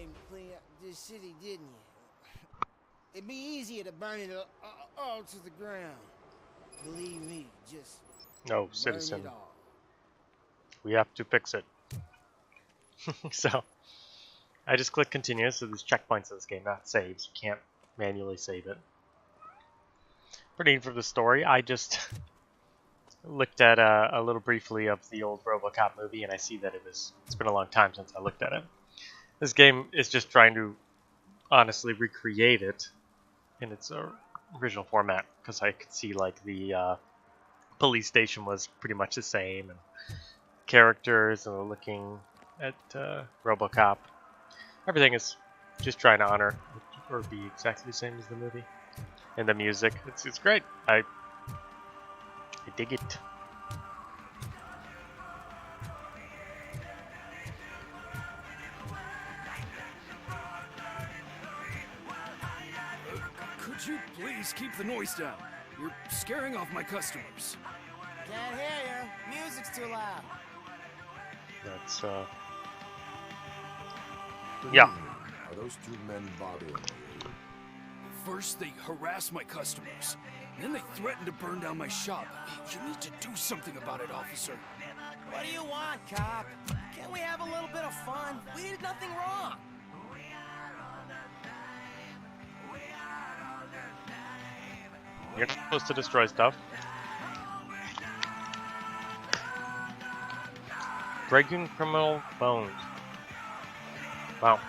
came to clean up this city, didn't you? It'd be easier to burn it all to the ground. Believe me, just No, burn citizen. it all. We have to fix it. So, I just click continue, so there's checkpoints in this game, not saves. You can't manually save it. Pretty neat for the story. I just looked at a little briefly of the old RoboCop movie, and I see that it's been a long time since I looked at it. This game is just trying to honestly recreate it in its original format, because I could see like the police station was pretty much the same, and characters and looking at RoboCop. Everything is just trying to honor or be exactly the same as the movie. And the music, it's great. I dig it. Could you please keep the noise down? You're scaring off my customers. Can't hear you. Music's too loud. That's yeah. Are those two men bothering you? First, they harass my customers. Then they threaten to burn down my shop. You need to do something about it, officer. What do you want, cop? Can't we have a little bit of fun? We did nothing wrong. You're not supposed to destroy stuff. Breaking criminal bones. Wow.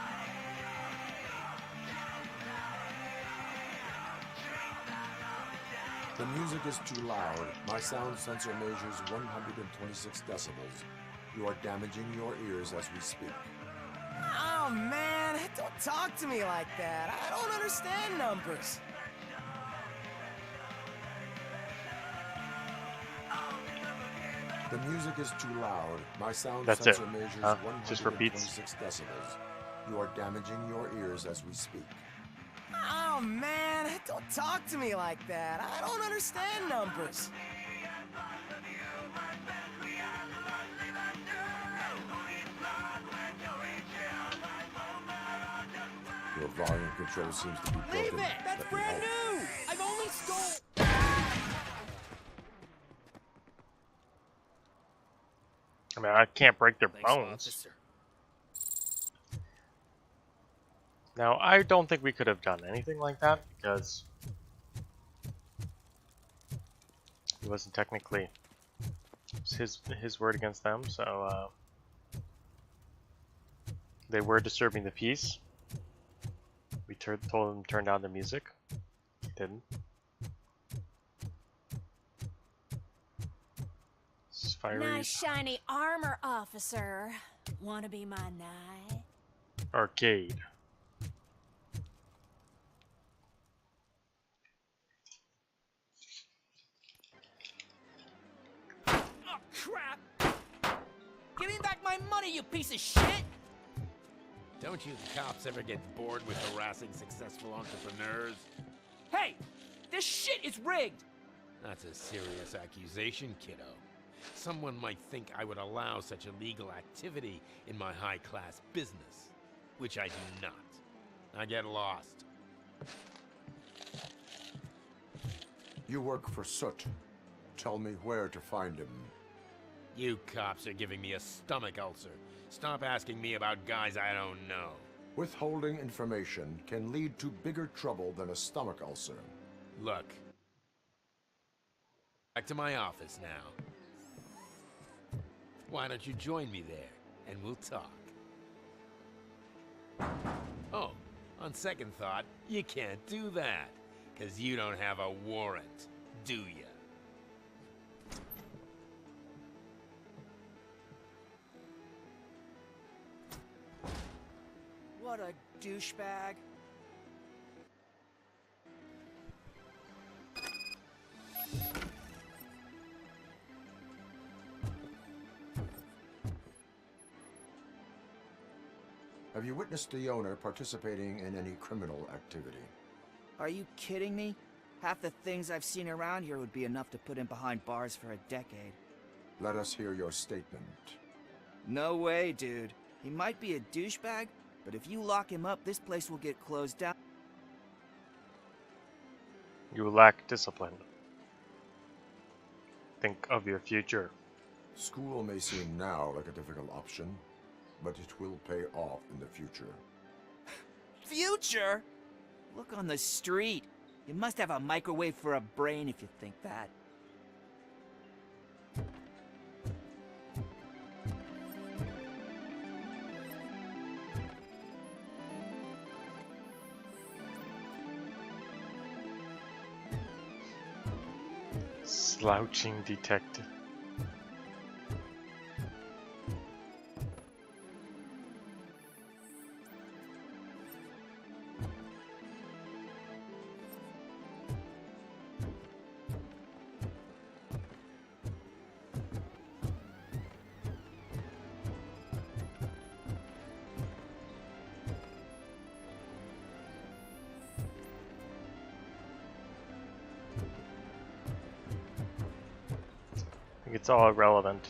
The music is too loud. My sound sensor measures 126 decibels. You are damaging your ears as we speak. Oh, man. Don't talk to me like that. I don't understand numbers. The music is too loud. My sound That's sensor it. measures Just repeats. 126 decibels. You are damaging your ears as we speak. Oh, man. Don't talk to me like that. I don't understand numbers. Your volume control seems to be broken. Leave it! That's Let me brand help. new! I've only stole... I mean, I can't break their Thanks, bones. officer. Now, I don't think we could have done anything like that, because it wasn't technically his word against them, so they were disturbing the peace. We told them to turn down the music. Didn't. It's fiery Nice shiny armor, officer. Wanna be my knight? arcade. Oh, crap! Give me back my money, you piece of shit! Don't you cops ever get bored with harassing successful entrepreneurs? Hey! This shit is rigged! That's a serious accusation, kiddo. Someone might think I would allow such illegal activity in my high-class business, which I do not. I get lost. You work for Soot. Tell me where to find him. You cops are giving me a stomach ulcer. Stop asking me about guys I don't know. Withholding information can lead to bigger trouble than a stomach ulcer. Look. Back to my office now. Why don't you join me there, and we'll talk. Oh, on second thought, you can't do that, 'cause you don't have a warrant, do ya? What a douchebag. Have you witnessed the owner participating in any criminal activity? Are you kidding me? Half the things I've seen around here would be enough to put him behind bars for a decade. Let us hear your statement. No way, dude. He might be a douchebag, But if you lock him up, this place will get closed down. You lack discipline. Think of your future. School may seem now like a difficult option, but it will pay off in the future. Future? Look on the street. You must have a microwave for a brain if you think that. Slouching detective. I think it's all irrelevant.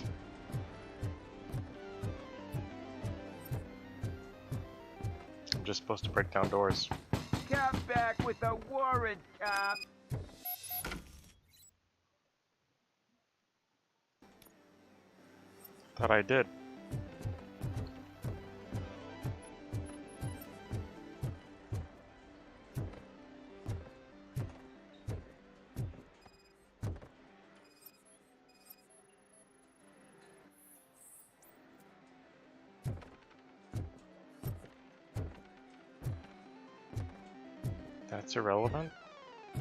I'm just supposed to break down doors. Come back with a warrant, cop. Thought I did. That's irrelevant? I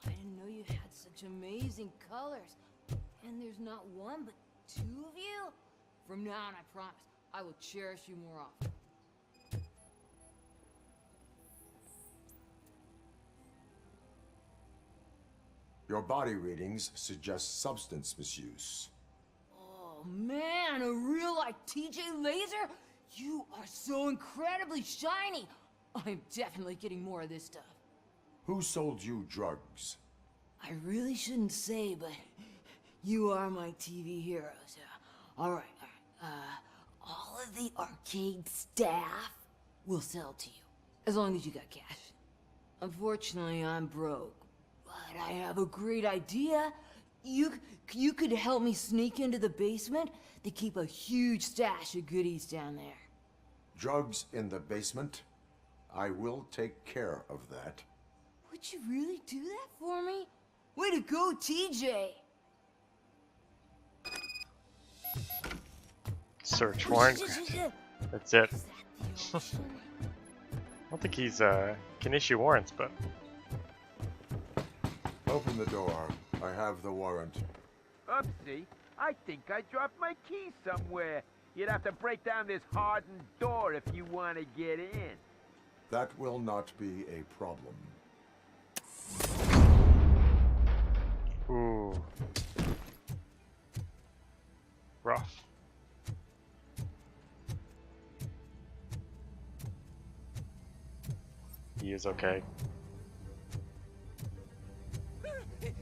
didn't know you had such amazing colors. And there's not one, but two of you? From now on, I promise, I will cherish you more often. Your body readings suggest substance misuse. Oh man, a real like TJ Laser? You are so incredibly shiny. I'm definitely getting more of this stuff. Who sold you drugs? I really shouldn't say, but you are my TV heroes. All right. All of the arcade staff will sell to you, as long as you got cash. Unfortunately, I'm broke, but I have a great idea. You could help me sneak into the basement. They keep a huge stash of goodies down there. Drugs in the basement? I will take care of that. Would you really do that for me? Way to go, TJ! Search warrant. That's it. Is that the ocean? I don't think he's can issue warrants, but Open the door. I have the warrant. Oopsie, I think I dropped my key somewhere. You'd have to break down this hardened door if you want to get in. That will not be a problem. ooh, rough. He is okay.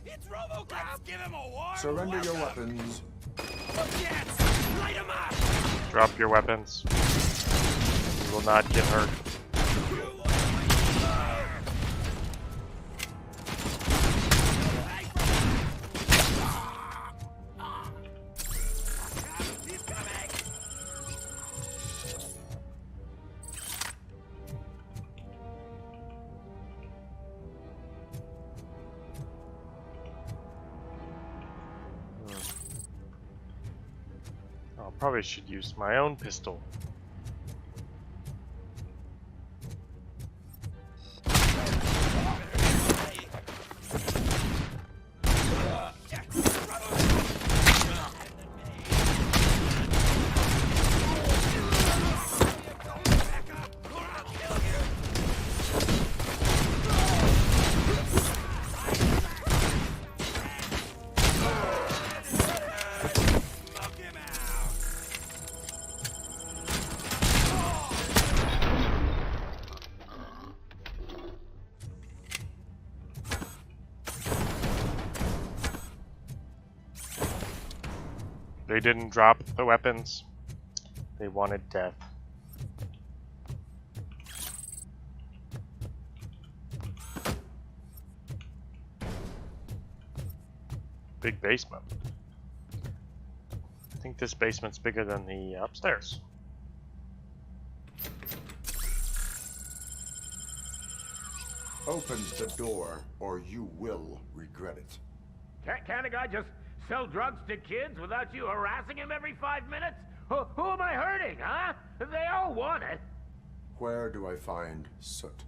It's RoboCop! Give him a warm Surrender your weapons. Jets! Light him up! Drop your weapons. You will not get hurt. He's coming! Oh, probably should use my own pistol. They didn't drop the weapons. They wanted death. big basement. I think this basement's bigger than the upstairs. Open the door, or you will regret it. Can't a guy just sell drugs to kids without you harassing him every 5 minutes? Who am I hurting, huh? They all want it. Where do I find soot?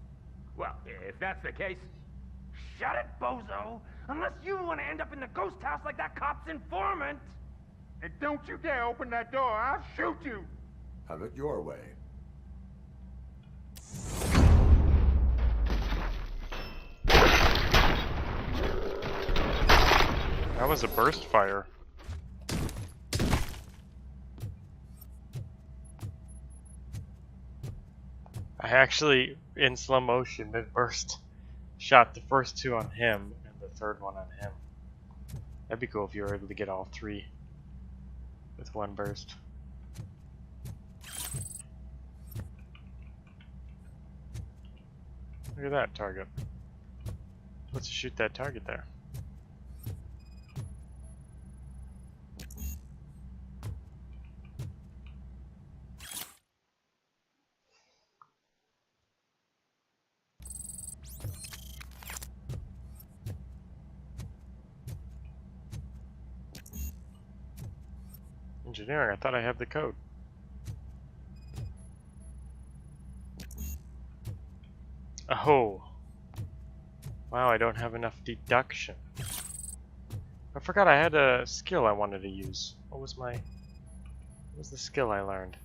Well, if that's the case... Shut it, bozo! Unless you want to end up in the ghost house like that cop's informant! And don't you dare open that door, I'll shoot you! Have it your way. That was a burst fire. I actually, in slow motion, mid-burst, shot the first two on him and the third one on him. That'd be cool if you were able to get all three with one burst. Look at that target. Let's shoot that target there. Engineering, I thought I had the code. Oh. Wow, I don't have enough deduction. I forgot I had a skill I wanted to use. What was the skill I learned?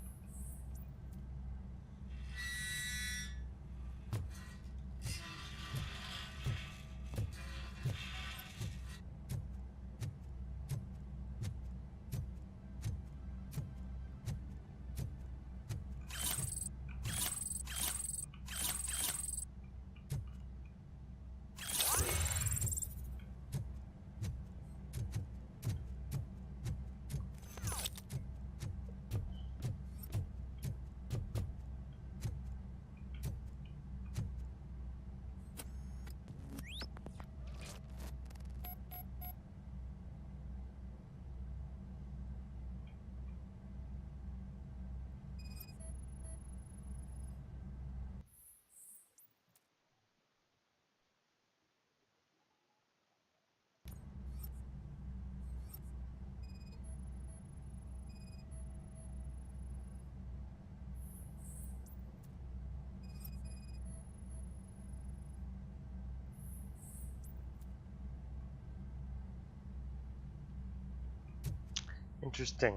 Interesting.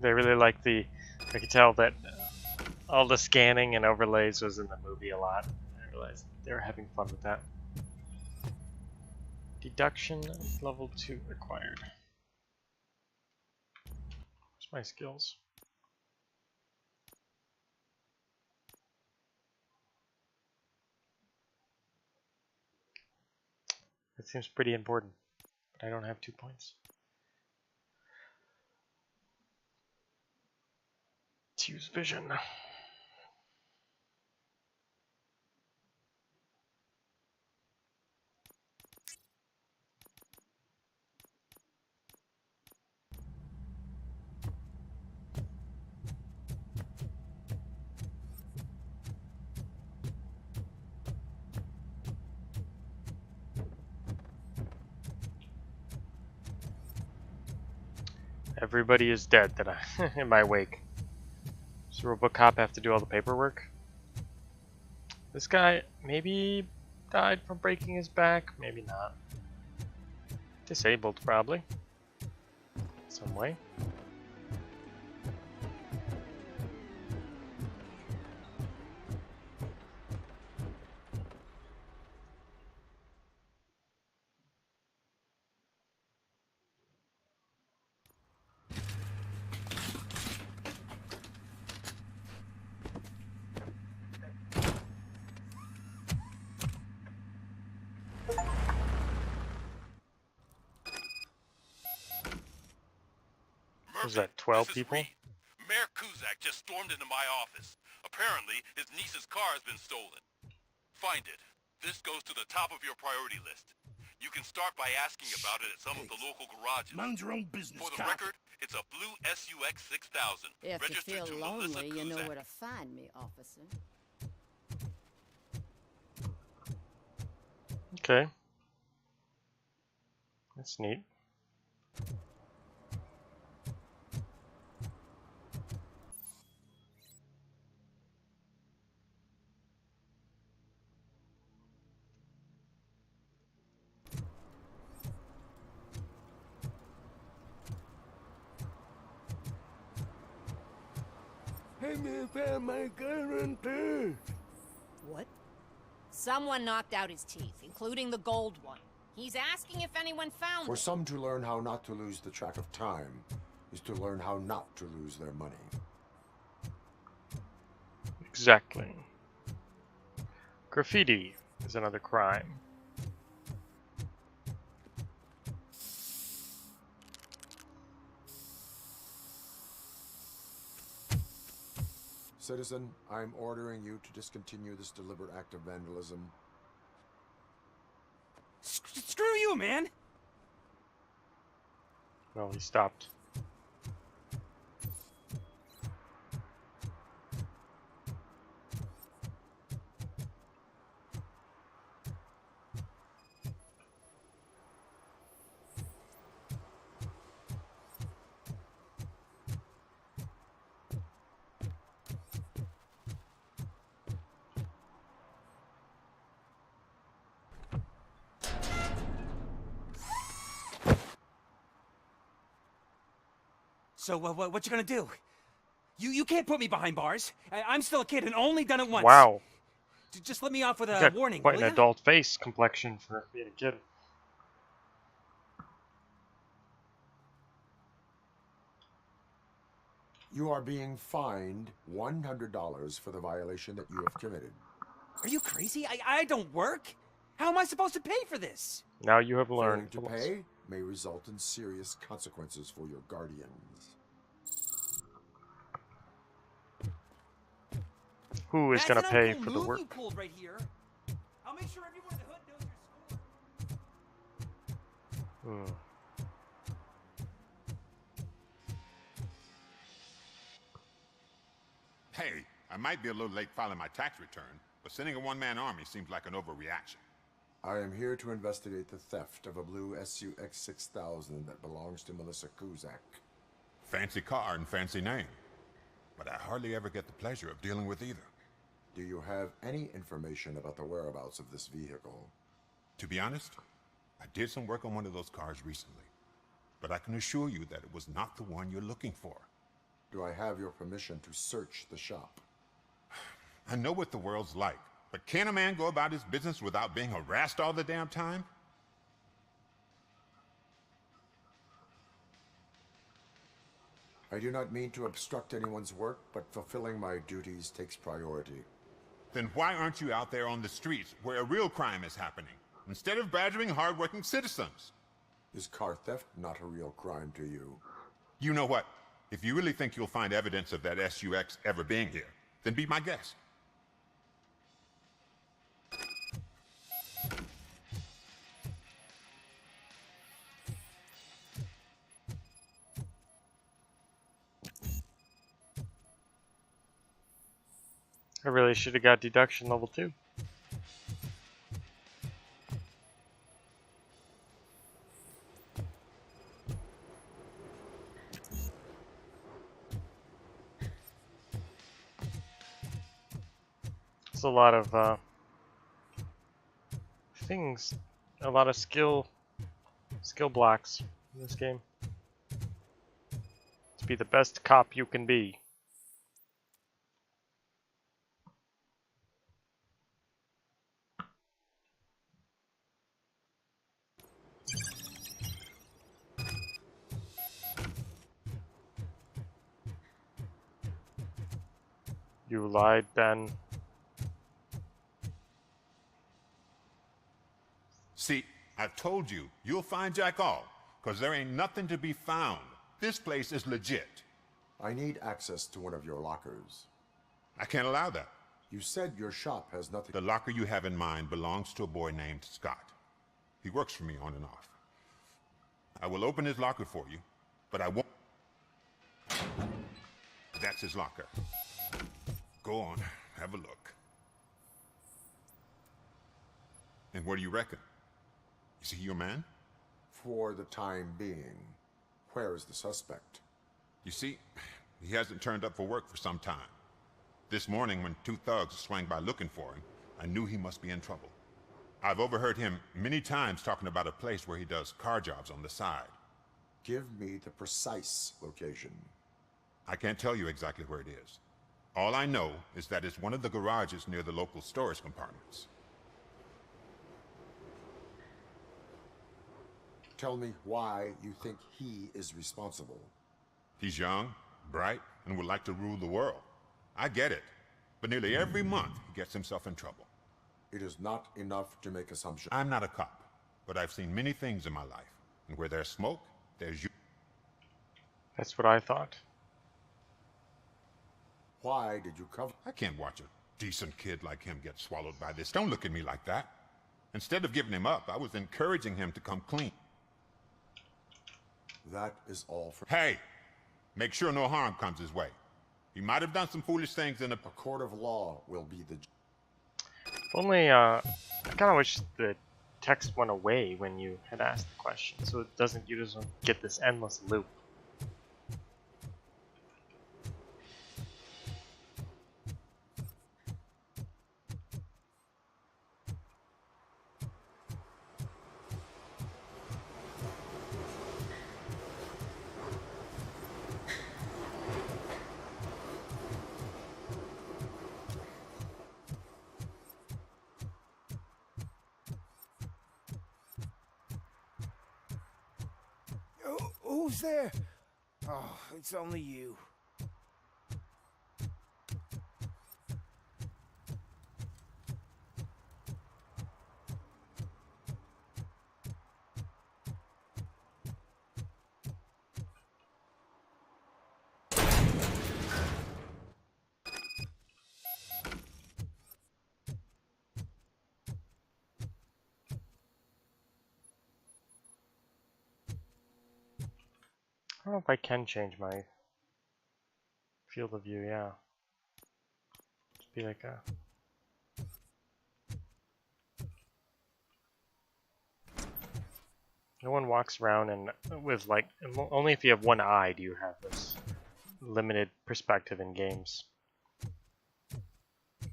They really like the... I could tell that all the scanning and overlays was in the movie a lot. I realized they were having fun with that. Deduction level 2 required. Where's my skills? That seems pretty important, but I don't have 2 points. Let's use vision. Everybody is dead that I in my wake. Does RoboCop have to do all the paperwork? This guy maybe died from breaking his back, maybe not. Disabled probably. Some way. Was that 12 people? Mayor Kuzak just stormed into my office. Apparently, his niece's car has been stolen. Find it. This goes to the top of your priority list. You can start by asking about it at some of the local garages. Mind your own business, For the cop. record, it's a blue SUX 6000. If you registered feel to Melissa lonely, you know Kuzak. where to find me, officer. Okay. That's neat. What? Someone knocked out his teeth, including the gold one. He's asking if anyone found For it. some to learn how not to lose the track of time is to learn how not to lose their money. Exactly. Graffiti is another crime. Citizen, I'm ordering you to discontinue this deliberate act of vandalism. Screw you, man! Well, he stopped. So, what you gonna do? You can't put me behind bars. I'm still a kid and only done it once. Wow. Just let me off with You a got warning, quite will an ya? adult face complexion for being a kid. You are being fined $100 for the violation that you have committed. Are you crazy? I don't work. How am I supposed to pay for this? Now you have Failing learned. to pay may result in serious consequences for your guardians. Who is going to That's an pay uncool for the move work? you pulled right here. I'll make sure everyone in the hood knows your score. Hey, I might be a little late filing my tax return, but sending a one-man army seems like an overreaction. I am here to investigate the theft of a blue SUX 6000 that belongs to Melissa Kuzak. Fancy car and fancy name, but I hardly ever get the pleasure of dealing with either. Do you have any information about the whereabouts of this vehicle? To be honest, I did some work on one of those cars recently, but I can assure you that it was not the one you're looking for. Do I have your permission to search the shop? I know what the world's like, but can a man go about his business without being harassed all the damn time? I do not mean to obstruct anyone's work, but fulfilling my duties takes priority. Then why aren't you out there on the streets where a real crime is happening, instead of badgering hardworking citizens? Is car theft not a real crime to you? You know what? If you really think you'll find evidence of that SUX ever being here, then be my guest. I really should have got deduction level 2. It's a lot of things, a lot of skill blocks in this game. To be the best cop you can be. You lied, Ben. See, I've told you, you'll find Jack all, because there ain't nothing to be found. This place is legit. I need access to one of your lockers. I can't allow that. You said your shop has nothing... The locker you have in mind belongs to a boy named Scott. He works for me on and off. I will open his locker for you, but I won't. That's his locker. Go on, have a look. And what do you reckon? Is he your man? For the time being. Where is the suspect? You see, he hasn't turned up for work for some time. This morning, when two thugs swang by looking for him, I knew he must be in trouble. I've overheard him many times talking about a place where he does car jobs on the side. Give me the precise location. I can't tell you exactly where it is. All I know is that it's one of the garages near the local storage compartments. Tell me why you think he is responsible. He's young, bright, and would like to rule the world. I get it. But nearly every month, he gets himself in trouble. It is not enough to make assumptions. I'm not a cop, but I've seen many things in my life. And where there's smoke, there's you. That's what I thought. Why did you cover? I can't watch a decent kid like him get swallowed by this. Don't look at me like that. Instead of giving him up, I was encouraging him to come clean. That is all for... Hey! Make sure no harm comes his way. He might have done some foolish things in a court of law will be the... Only, I kind of wish the text went away when you had asked the question, so it doesn't, you just don't get this endless loop. Who's there? Oh, it's only you. I don't know if I can change my field of view, yeah. Just be like a... No one walks around and with like, only if you have one eye do you have this limited perspective in games.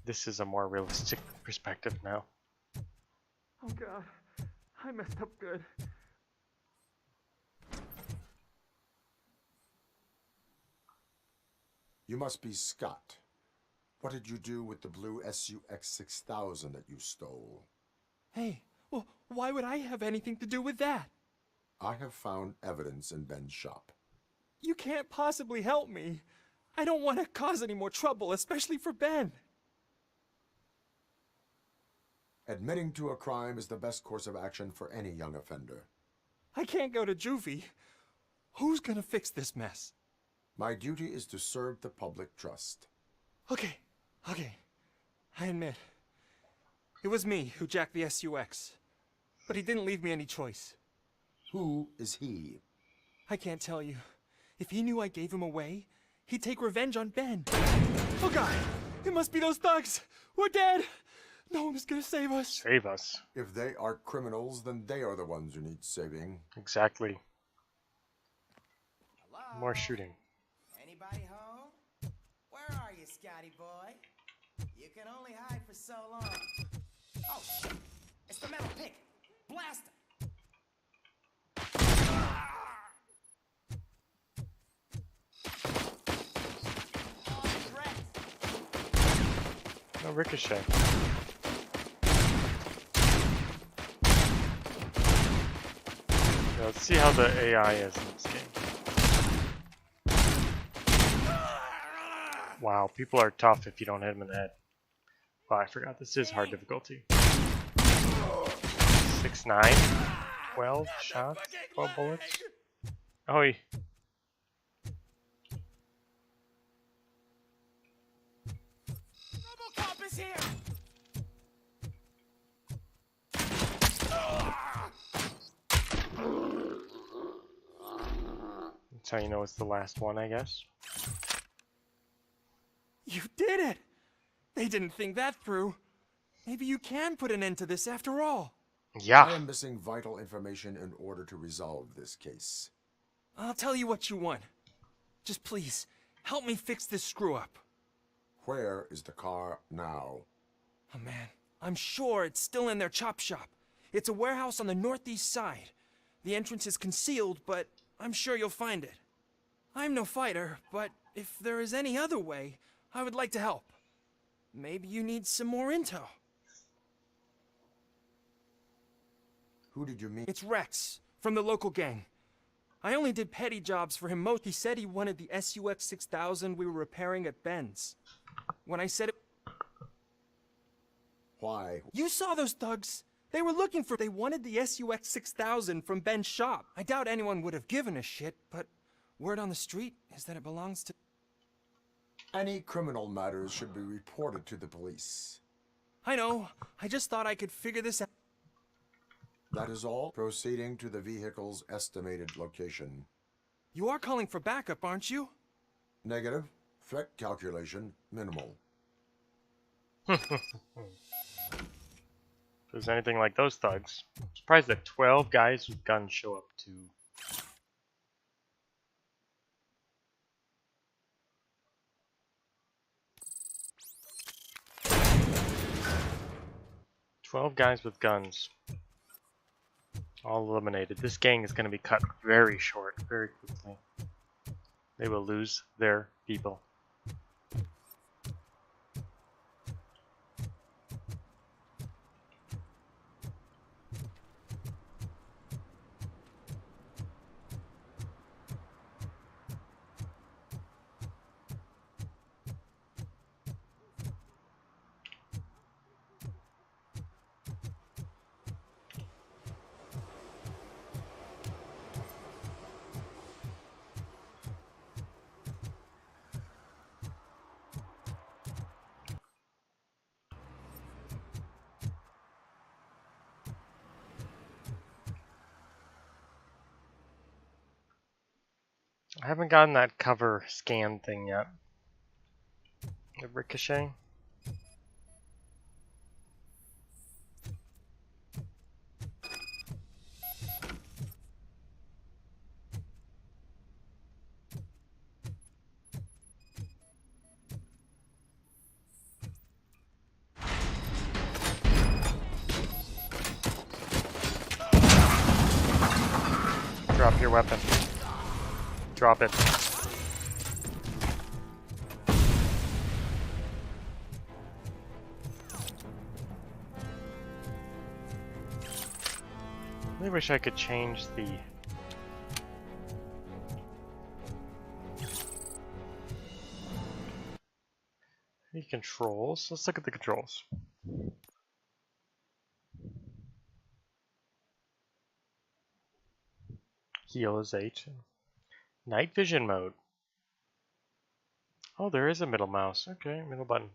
This is a more realistic perspective now. Oh god, I messed up good. You must be Scott. What did you do with the blue SUX 6000 that you stole? Hey, well, why would I have anything to do with that? I have found evidence in Ben's shop. You can't possibly help me. I don't want to cause any more trouble, especially for Ben. Admitting to a crime is the best course of action for any young offender. I can't go to juvie. Who's gonna fix this mess? My duty is to serve the public trust. Okay. I admit. It was me who jacked the SUX. But he didn't leave me any choice. Who is he? I can't tell you. If he knew I gave him away, he'd take revenge on Ben. Oh god! It must be those thugs! We're dead! No one is gonna save us. Save us. If they are criminals, then they are the ones who need saving. Exactly. Hello? More shooting. Anybody home? Where are you, Scotty boy? You can only hide for so long. Oh, shit! It's the metal pig! Blast him! Oh, he's wrecked. No ricochet. Let's see how the AI is in this game. Wow, people are tough if you don't hit them in the head. Wow, I forgot this is hard difficulty. 6'9", 12 shots, 12 bullets. Oh, RoboCop is here! That's how you know it's the last one, I guess. You did it! They didn't think that through. Maybe you can put an end to this after all. Yeah. I am missing vital information in order to resolve this case. I'll tell you what you want. Just please, help me fix this screw-up. Where is the car now? Oh man, I'm sure it's still in their chop shop. It's a warehouse on the northeast side. The entrance is concealed, but I'm sure you'll find it. I'm no fighter, but if there is any other way, I would like to help. Maybe you need some more intel. Who did you meet? It's Rex, from the local gang. I only did petty jobs for him most. He said he wanted the SUX 6000 we were repairing at Ben's. When I said it... Why? You saw those thugs. They were looking for... They wanted the SUX 6000 from Ben's shop. I doubt anyone would have given a shit, but word on the street is that it belongs to... Any criminal matters should be reported to the police. I know. I just thought I could figure this out. That is all. Proceeding to the vehicle's estimated location. You are calling for backup, aren't you? Negative. Threat calculation minimal. If there's anything like those thugs. I'm surprised that 12 guys with guns show up to... 12 guys with guns. All eliminated. This gang is going to be cut very short, very quickly. They will lose their people. I haven't gotten that cover scan thing yet. The ricochet. Drop your weapon. Drop it. I really wish I could change the controls. Let's look at the controls. Heal is H. Night vision mode. Oh, there is a middle mouse. Okay, middle button.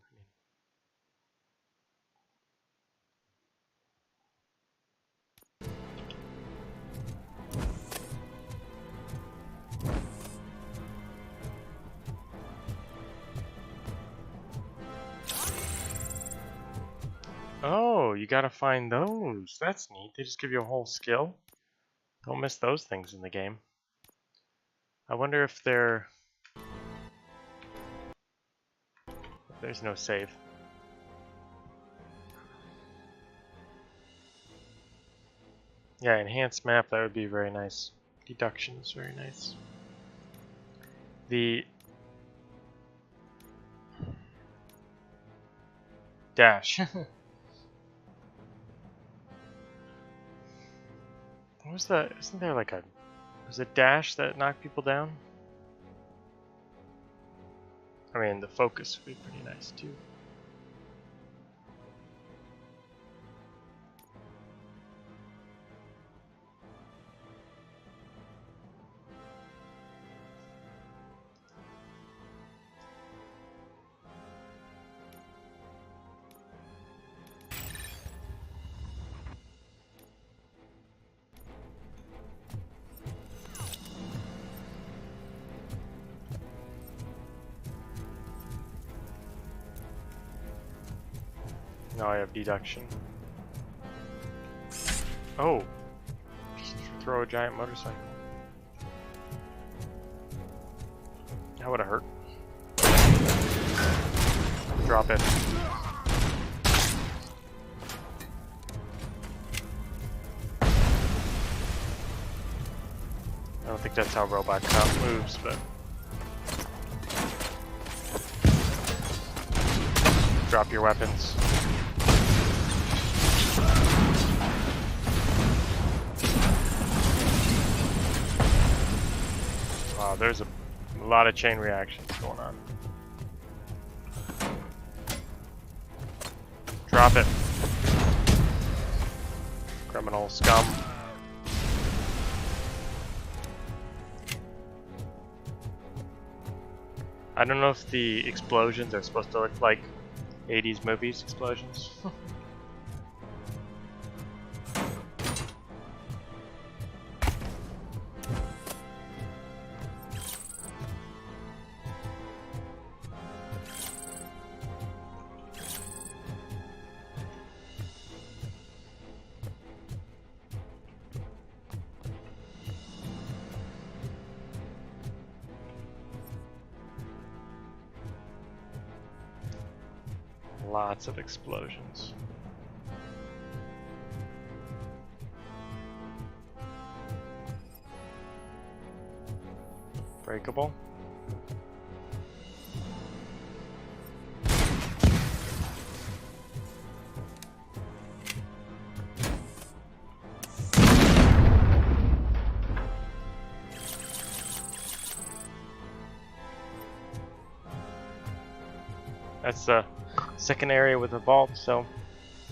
Oh, you gotta find those. That's neat. They just give you a whole skill. Don't miss those things in the game. I wonder if they're... There's no save. Yeah, enhanced map, that would be very nice. Deductions, very nice. The... Dash. What was that? Isn't there like a... Was it dash that knocked people down? I mean, the focus would be pretty nice too. Now I have deduction. Oh! Throw a giant motorcycle. That would have hurt. Drop it. I don't think that's how RoboCop moves, but... Drop your weapons. Wow, there's a lot of chain reactions going on. Drop it. Criminal scum. I don't know if the explosions are supposed to look like 80s movies explosions. Lots of explosions. Breakable. That's the second area with a vault, so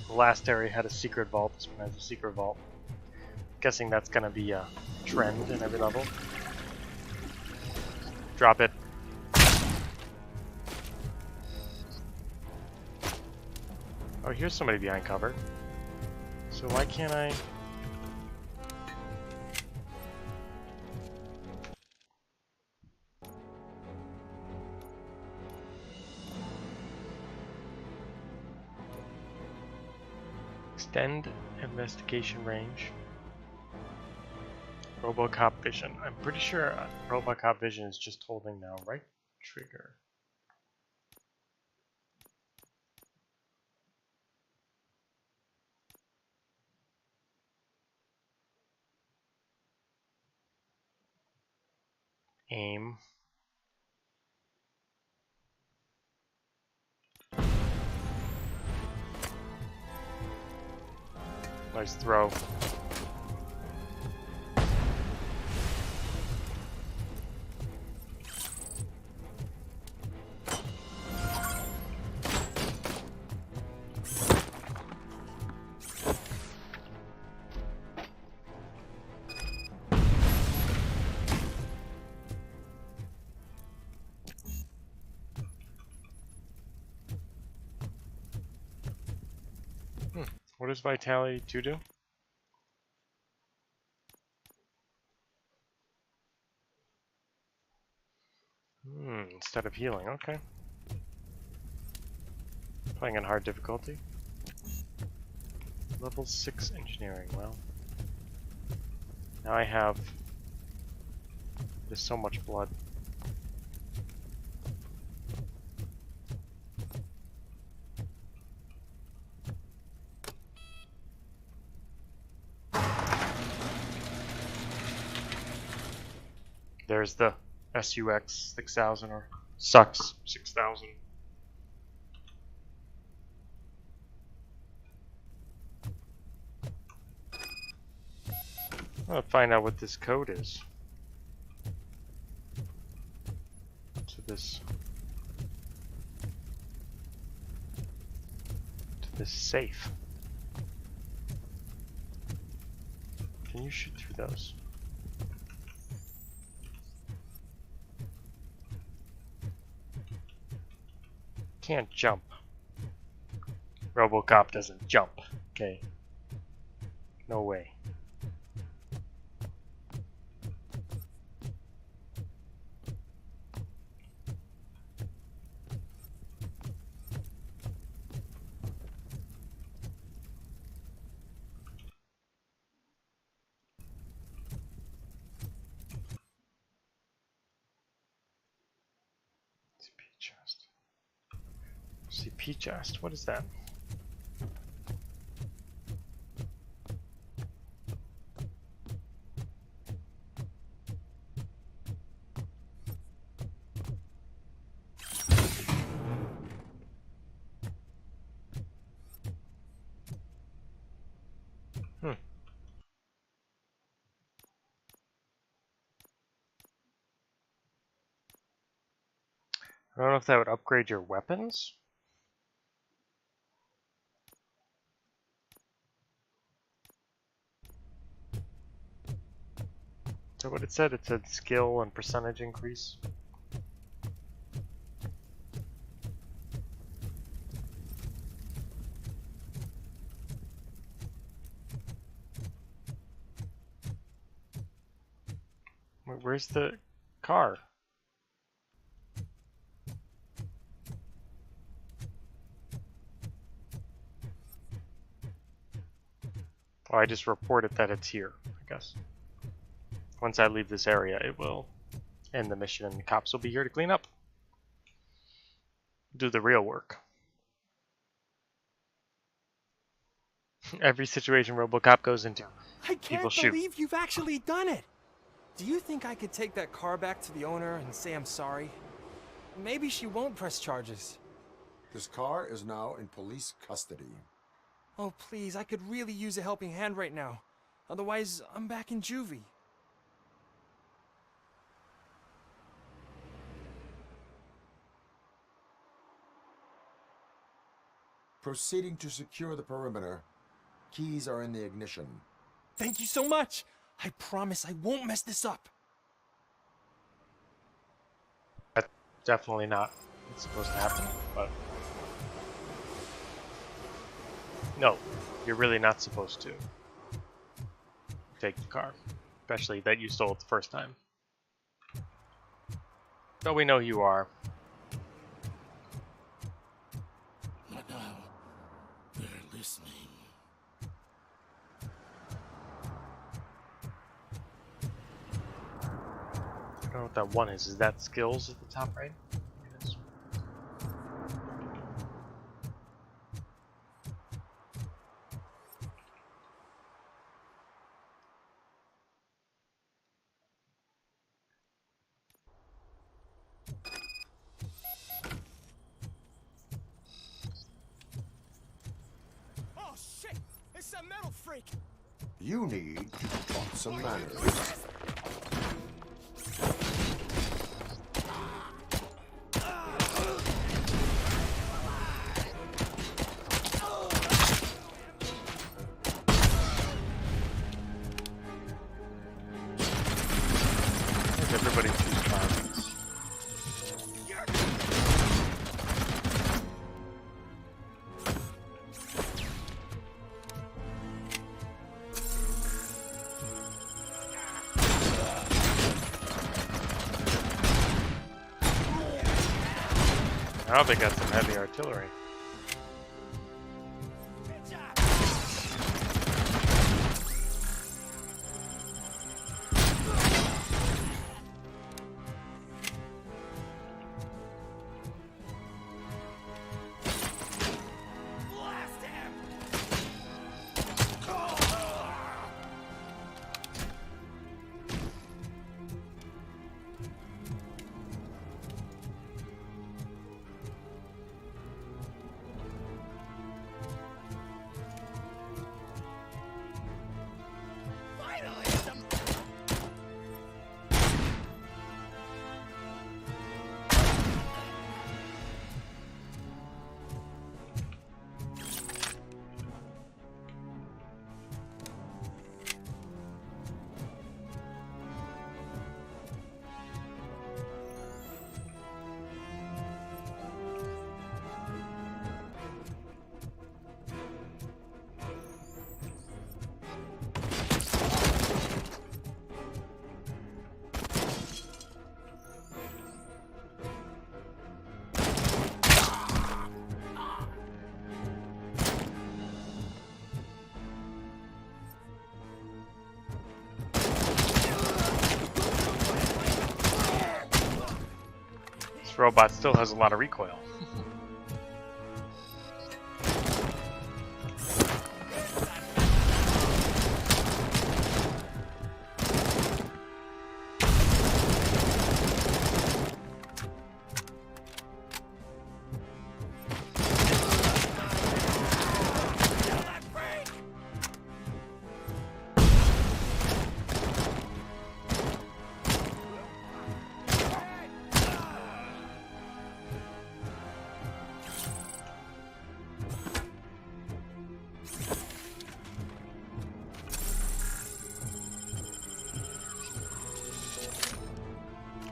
the last area had a secret vault, this one has a secret vault. Guessing that's gonna be a trend in every level. Drop it. Oh, here's somebody behind cover. So why can't I... Extend investigation range. RoboCop vision. I'm pretty sure RoboCop vision is just holding now right trigger. Aim. Nice throw. What does Vitality 2 do? Instead of healing, okay. Playing on hard difficulty. Level 6 engineering, well. Now I have... There's so much blood. There's the SUX 6000 or SUX 6000. I'll find out what this code is. To this safe. Can you shoot through those? Can't jump. RoboCop doesn't jump. Okay. No way. key chest. What is that? I don't know if that would upgrade your weapons. Is that what it said? It said skill and percentage increase. Where's the car? Oh, I just reported that it's here, I guess. Once I leave this area, it will end the mission and the cops will be here to clean up. Do the real work. Every situation RoboCop goes into, I people can't shoot. believe you've actually done it! Do you think I could take that car back to the owner and say I'm sorry? Maybe she won't press charges. This car is now in police custody. Oh, please, I could really use a helping hand right now. Otherwise, I'm back in juvie. Proceeding to secure the perimeter. Keys are in the ignition. Thank you so much! I promise I won't mess this up. That's definitely not what's supposed to happen, but... No, you're really not supposed to take the car. Especially that you stole it the first time. Though we know you are. But now, they're listening. I don't know what that one is. Is that skills at the top right? It is. Oh shit! It's that metal freak! You need to talk some manners. Everybody choose violence. Now they got some heavy artillery. Robot still has a lot of recoil.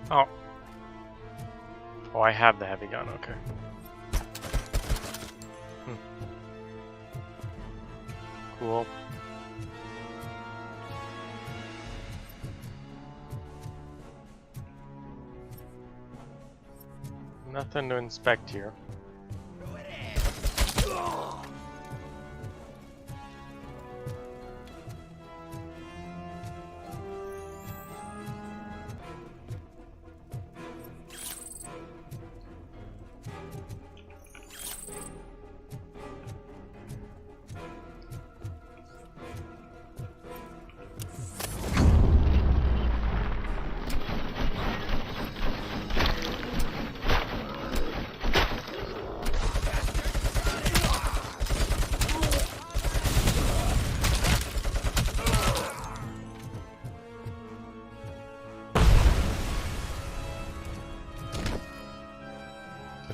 Oh. Oh, I have the heavy gun, okay. Cool. Nothing to inspect here.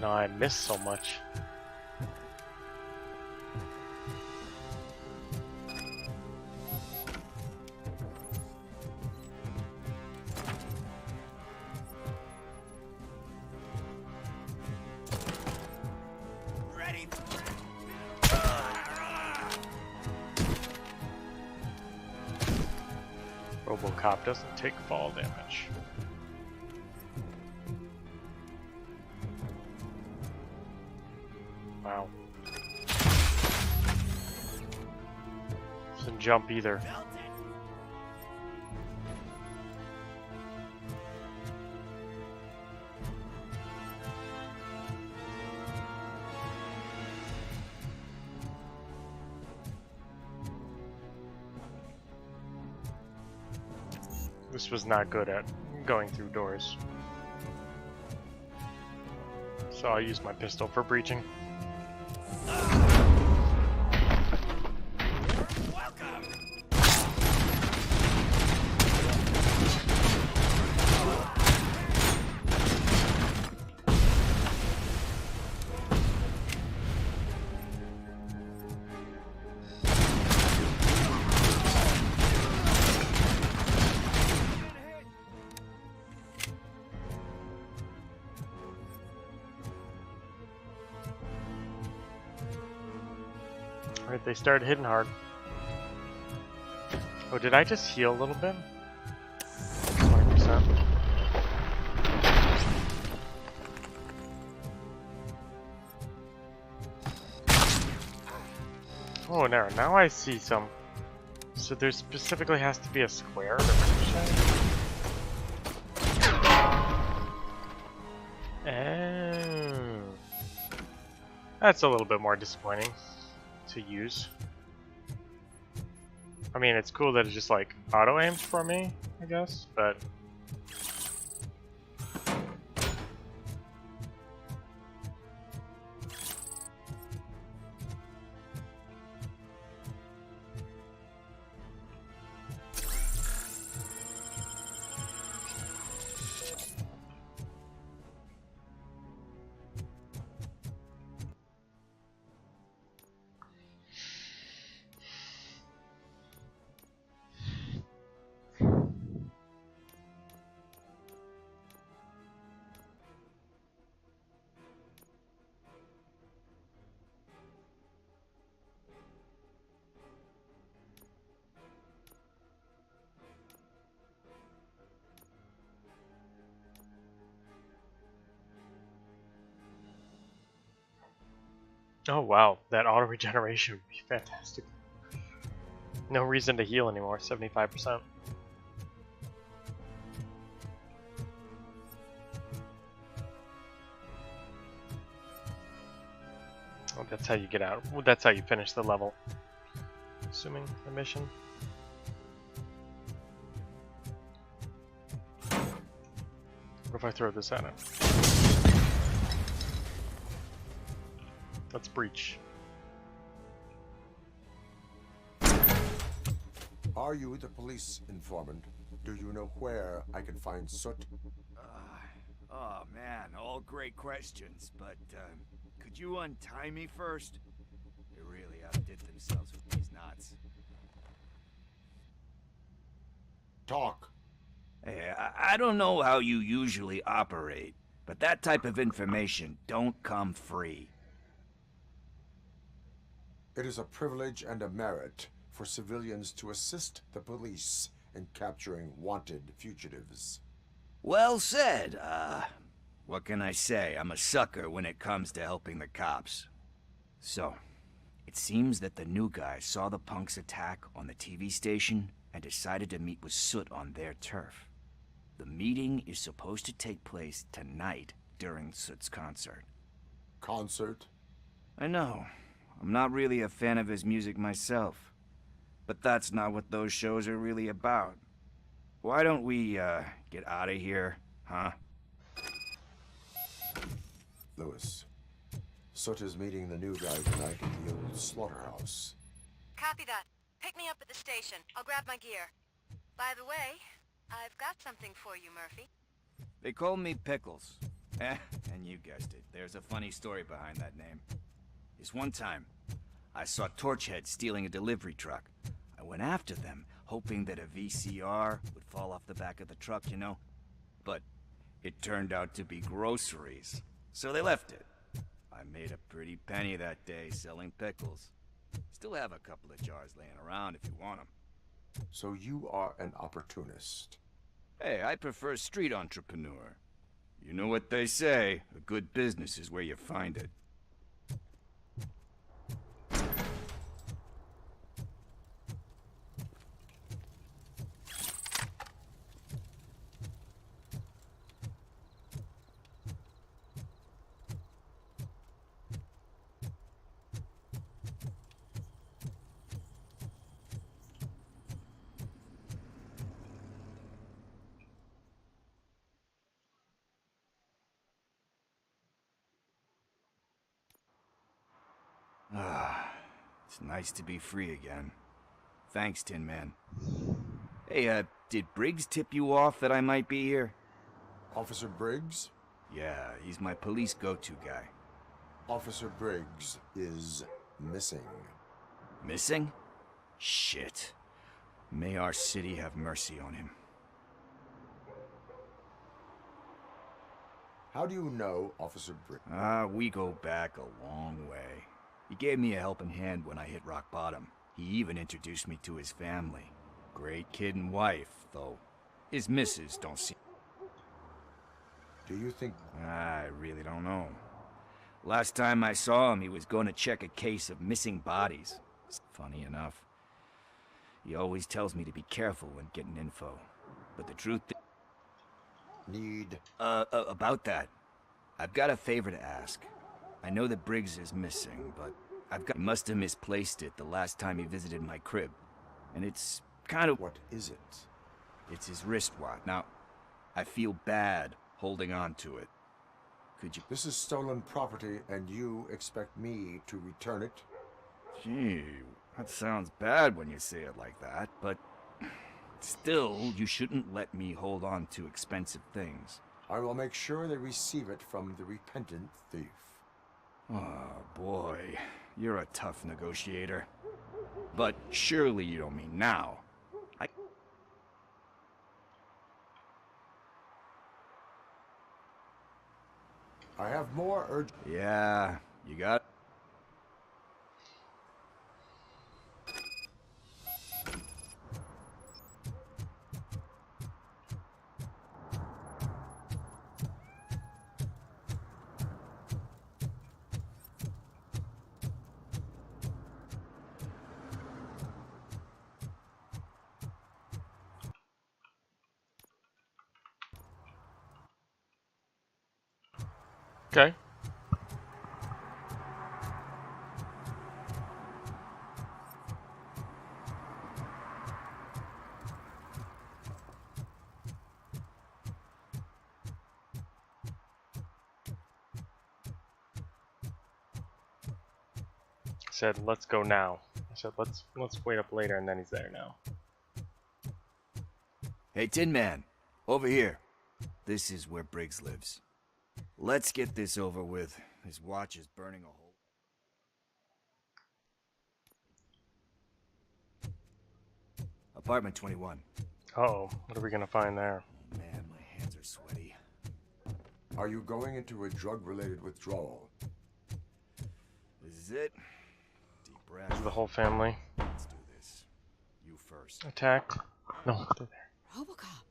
I missed so much. Ready. RoboCop doesn't take fall damage. Wow. Doesn't jump either. This was not good at going through doors. So I'll use my pistol for breaching. Alright, they started hitting hard. Oh, did I just heal a little bit? 20%. Oh, now I see some. So there specifically has to be a square to ricochet? Oh. That's a little bit more disappointing to use. I mean, it's cool that it just like auto aims for me, I guess, but oh wow, that auto regeneration would be fantastic. No reason to heal anymore, 75%. Oh, that's how you get out. Well, that's how you finish the level. Assuming the mission. What if I throw this at him? Let's breach. Are you the police informant? Do you know where I can find Soot? Oh man, all great questions, but could you untie me first? They really outdid themselves with these knots. Talk. Hey, I don't know how you usually operate, but that type of information don't come free. It is a privilege and a merit for civilians to assist the police in capturing wanted fugitives. Well said. What can I say? I'm a sucker when it comes to helping the cops. So, it seems that the new guy saw the punks attack on the TV station and decided to meet with Soot on their turf. The meeting is supposed to take place tonight during Soot's concert. Concert? I know. I'm not really a fan of his music myself. But that's not what those shows are really about. Why don't we, get out of here, huh? Lewis, Soot is meeting the new guy tonight at the old slaughterhouse. Copy that. Pick me up at the station. I'll grab my gear. By the way, I've got something for you, Murphy. They call me Pickles. And you guessed it. There's a funny story behind that name. This one time, I saw Torchhead stealing a delivery truck. I went after them, hoping that a VCR would fall off the back of the truck, you know? But it turned out to be groceries. So they left it. I made a pretty penny that day selling pickles. Still have a couple of jars laying around if you want them. So you are an opportunist. Hey, I prefer street entrepreneur. You know what they say, a good business is where you find it. It's nice to be free again. Thanks, Tin Man. Hey, did Briggs tip you off that I might be here? Officer Briggs? Yeah, he's my police go-to guy. Officer Briggs is missing. Missing? Shit. May our city have mercy on him. How do you know Officer Briggs? We go back a long way. He gave me a helping hand when I hit rock bottom. He even introduced me to his family. Great kid and wife, though. His missus don't seem... Do you think... I really don't know. Last time I saw him, he was going to check a case of missing bodies. Funny enough. He always tells me to be careful when getting info. But the truth... Need... about that. I've got a favor to ask. I know that Briggs is missing, but he must have misplaced it the last time he visited my crib. And it's kind of... What is it? It's his wristwatch. Now, I feel bad holding on to it. Could you... This is stolen property, and you expect me to return it? Gee, that sounds bad when you say it like that, but... Still, you shouldn't let me hold on to expensive things. I will make sure they receive it from the repentant thief. Oh, boy. You're a tough negotiator. But surely you don't mean now. I have more urgent... Yeah, you got... Okay. Said, let's go now. I said, let's wait up later, and then he's there now. Hey, Tin Man, over here. This is where Briggs lives. Let's get this over with. His watch is burning a hole. Apartment 21. Uh-oh, what are we gonna find there? are sweaty. Are you going into a drug-related withdrawal? This is it. Deep breath. This is the whole family. Let's do this. You first. Attacked. No, they're there. RoboCop.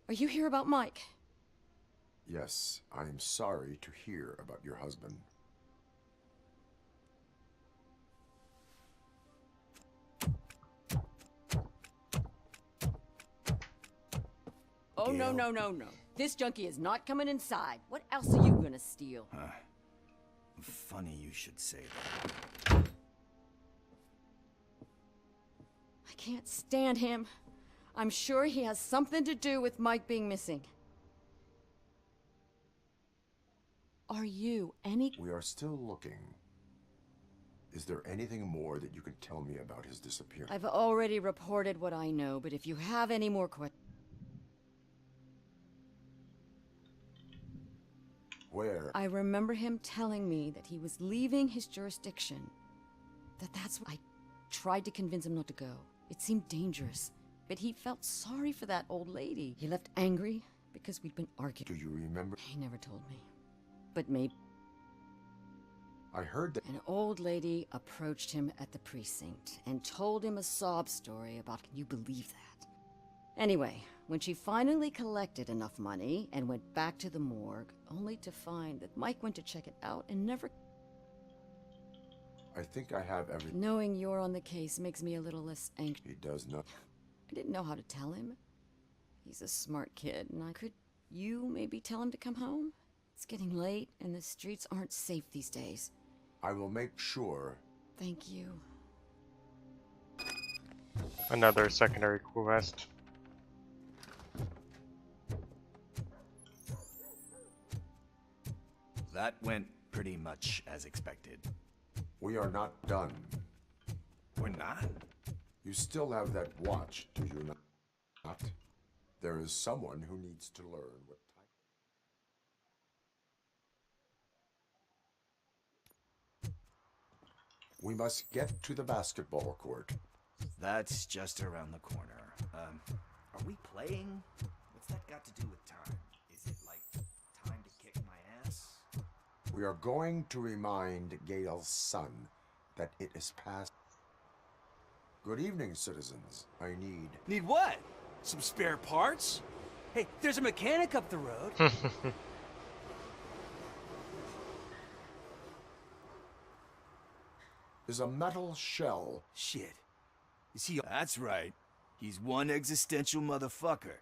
Are you here about Mike? Yes, I am sorry to hear about your husband. Oh, no, no, no, no. This junkie is not coming inside. What else are you gonna steal? Funny you should say that. I can't stand him. I'm sure he has something to do with Mike being missing. Are you any... We are still looking. Is there anything more that you can tell me about his disappearance? I've already reported what I know, but if you have any more questions... Where? I remember him telling me that he was leaving his jurisdiction. That's why I tried to convince him not to go. It seemed dangerous, but he felt sorry for that old lady. He left angry because we'd been arguing. Do you remember? He never told me. But maybe... I heard that... An old lady approached him at the precinct and told him a sob story about... Can you believe that? Anyway, when she finally collected enough money and went back to the morgue, only to find that Mike went to check it out and never... I think I have everything. Knowing you're on the case makes me a little less anxious. He does not... I didn't know how to tell him. He's a smart kid, and could you maybe tell him to come home? It's getting late, and the streets aren't safe these days. I will make sure. Thank you. Another secondary quest. That went pretty much as expected. We are not done. We're not? You still have that watch, do you not? There is someone who needs to learn what type. We must get to the basketball court. That's just around the corner. Are we playing? What's that got to do with time? Is it like time to kick my ass? We are going to remind Gale's son that it is past. Good evening, citizens. I need... Need what? Some spare parts? Hey, there's a mechanic up the road. Is a metal shell. Shit. Is he... That's right. He's one existential motherfucker.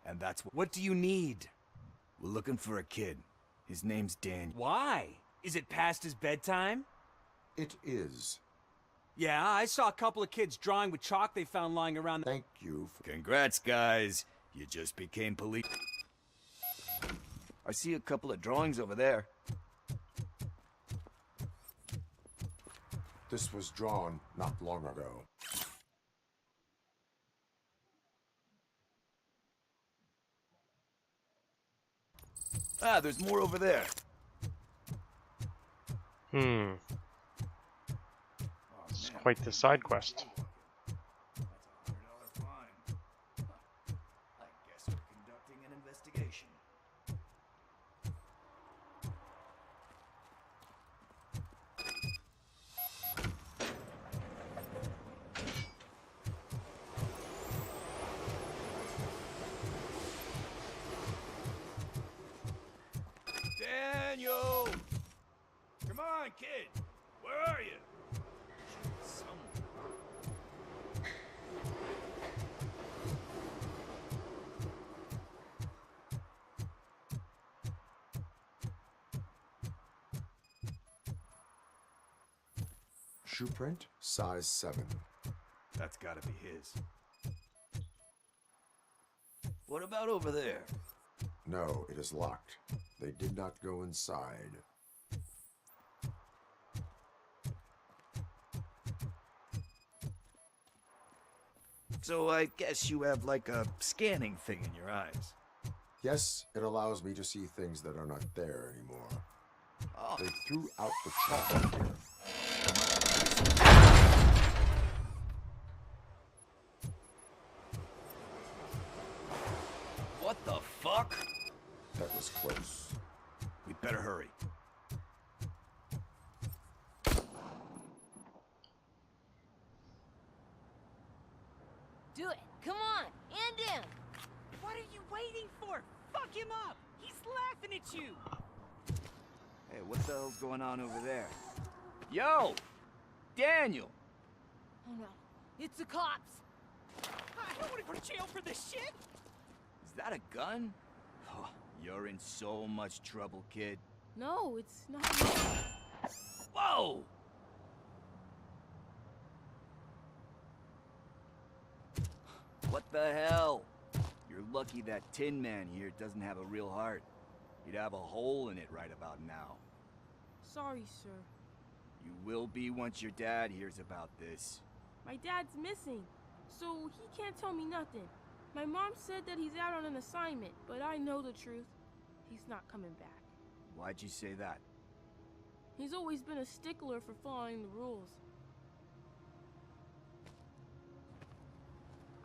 And that's what do you need? We're looking for a kid. His name's Dan. Why? Is it past his bedtime? It is. Yeah, I saw a couple of kids drawing with chalk they found lying around. Thank you. Congrats, guys. You just became police. I see a couple of drawings over there. This was drawn not long ago. Ah, there's more over there. It's quite the side quest. That's $100 fine. I guess we're conducting an investigation. Daniel! Come on, kid! Where are you? Shoe print, size 7. That's gotta be his. What about over there? No, it is locked. They did not go inside. So I guess you have like a scanning thing in your eyes. Yes, it allows me to see things that are not there anymore. Oh. They threw out the chocolate here. Do it. Come on. End him. What are you waiting for? Fuck him up! He's laughing at you! Hey, what the hell's going on over there? Yo! Daniel! Oh no. It's the cops. I don't want to go to jail for this shit! Is that a gun? Oh, you're in so much trouble, kid. No, it's not. Whoa! What the hell? You're lucky that Tin Man here doesn't have a real heart. He'd have a hole in it right about now. Sorry, sir. You will be once your dad hears about this. My dad's missing, so he can't tell me nothing. My mom said that he's out on an assignment, but I know the truth. He's not coming back. Why'd you say that? He's always been a stickler for following the rules.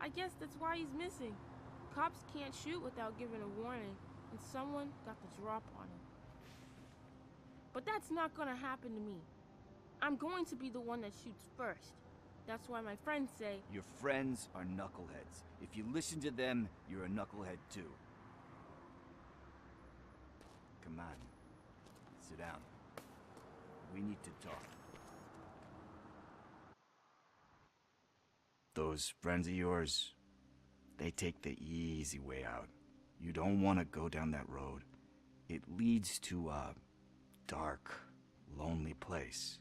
I guess that's why he's missing. Cops can't shoot without giving a warning, and someone got the drop on him. But that's not gonna happen to me. I'm going to be the one that shoots first. That's why my friends say... Your friends are knuckleheads. If you listen to them, you're a knucklehead too. Come on. Sit down. We need to talk. Those friends of yours, they take the easy way out. You don't want to go down that road. It leads to a dark, lonely place.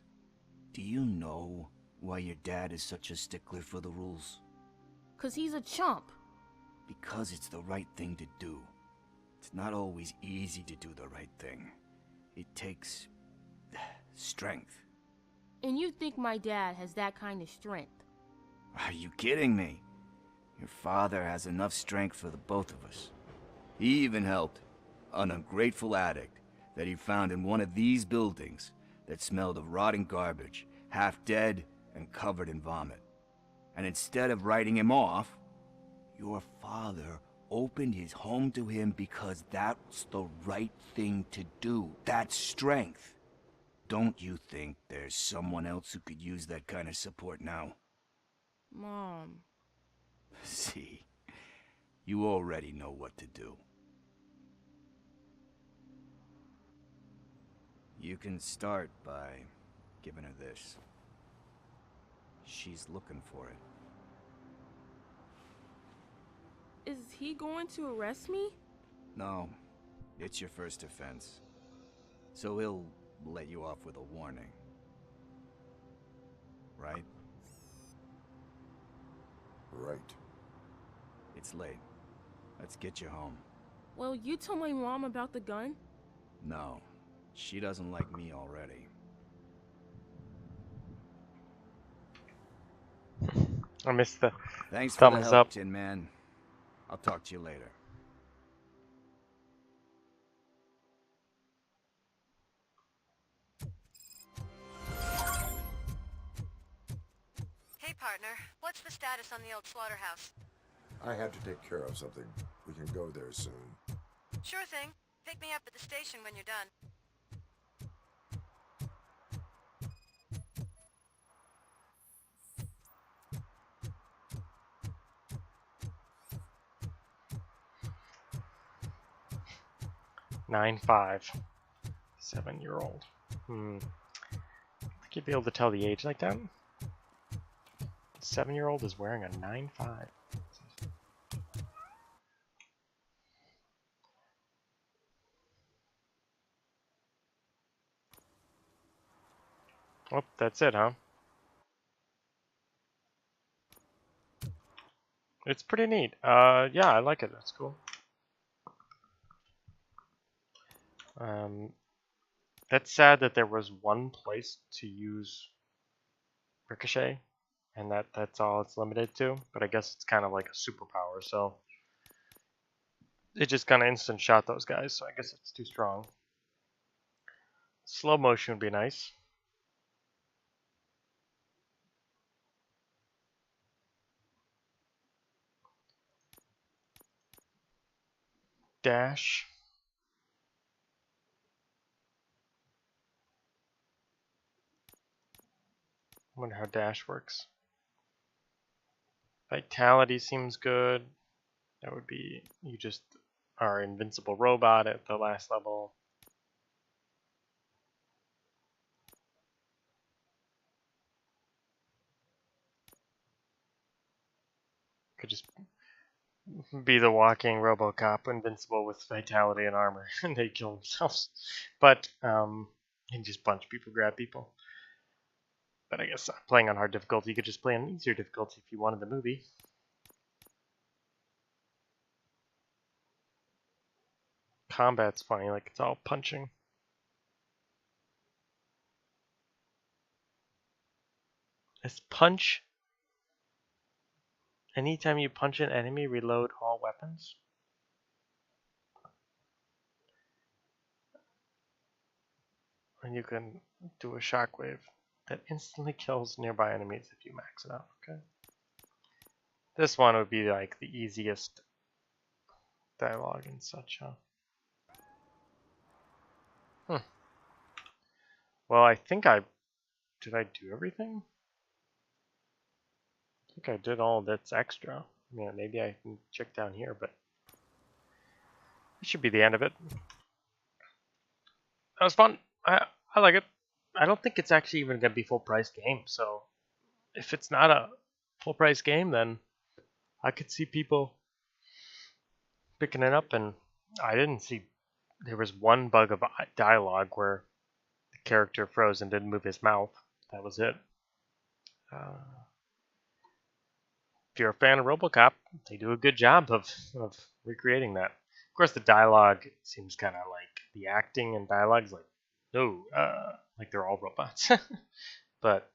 Do you know why your dad is such a stickler for the rules? 'Cause he's a chump. Because it's the right thing to do. It's not always easy to do the right thing. It takes strength. And you think my dad has that kind of strength? Are you kidding me? Your father has enough strength for the both of us. He even helped an ungrateful addict that he found in one of these buildings that smelled of rotting garbage, half dead and covered in vomit. And instead of writing him off, your father opened his home to him because that's the right thing to do. That's strength. Don't you think there's someone else who could use that kind of support now? Mom. See, you already know what to do. You can start by giving her this. She's looking for it. Is he going to arrest me? No, it's your first offense. So he'll let you off with a warning. Right? Right. It's late. Let's get you home. Well, you told my mom about the gun? No, she doesn't like me already. I missed the Thanks for thumbs the help, up. Tin Man. I'll talk to you later. Hey, partner. What's the status on the old slaughterhouse? I had to take care of something. We can go there soon. Sure thing. Pick me up at the station when you're done. Nine 5. 7-year-old. Think you'd be able to tell the age like that? 7-year-old is wearing a 9.5. Oh, that's it, huh? It's pretty neat. Yeah, I like it. That's cool. That's sad that there was one place to use Ricochet, and that's all it's limited to. But I guess it's kind of like a superpower, so it just kind of instant shot those guys. So I guess it's too strong. Slow motion would be nice. Dash. I wonder how dash works. Vitality seems good. That would be, you just are invincible robot at the last level. Could just be the walking RoboCop, invincible with vitality and armor, and they kill themselves. But and just punch people, grab people. But I guess playing on hard difficulty, you could just play on easier difficulty if you wanted the movie. Combat's funny, like it's all punching. Is punch? Anytime you punch an enemy, reload all weapons? And you can do a shockwave that instantly kills nearby enemies if you max it out, okay? This one would be like the easiest dialogue and such, huh? Well, I think did I do everything? I think I did all that's extra. Yeah, maybe I can check down here, but it should be the end of it. That was fun. I like it. I don't think it's actually even gonna be full price game, so if it's not a full price game, then I could see people picking it up. And I didn't see, there was one bug of dialogue where the character froze and didn't move his mouth. That was it. If you're a fan of RoboCop, they do a good job of recreating that. Of course, the dialogue seems kind of like the acting and dialogue's like, no, like they're all robots. But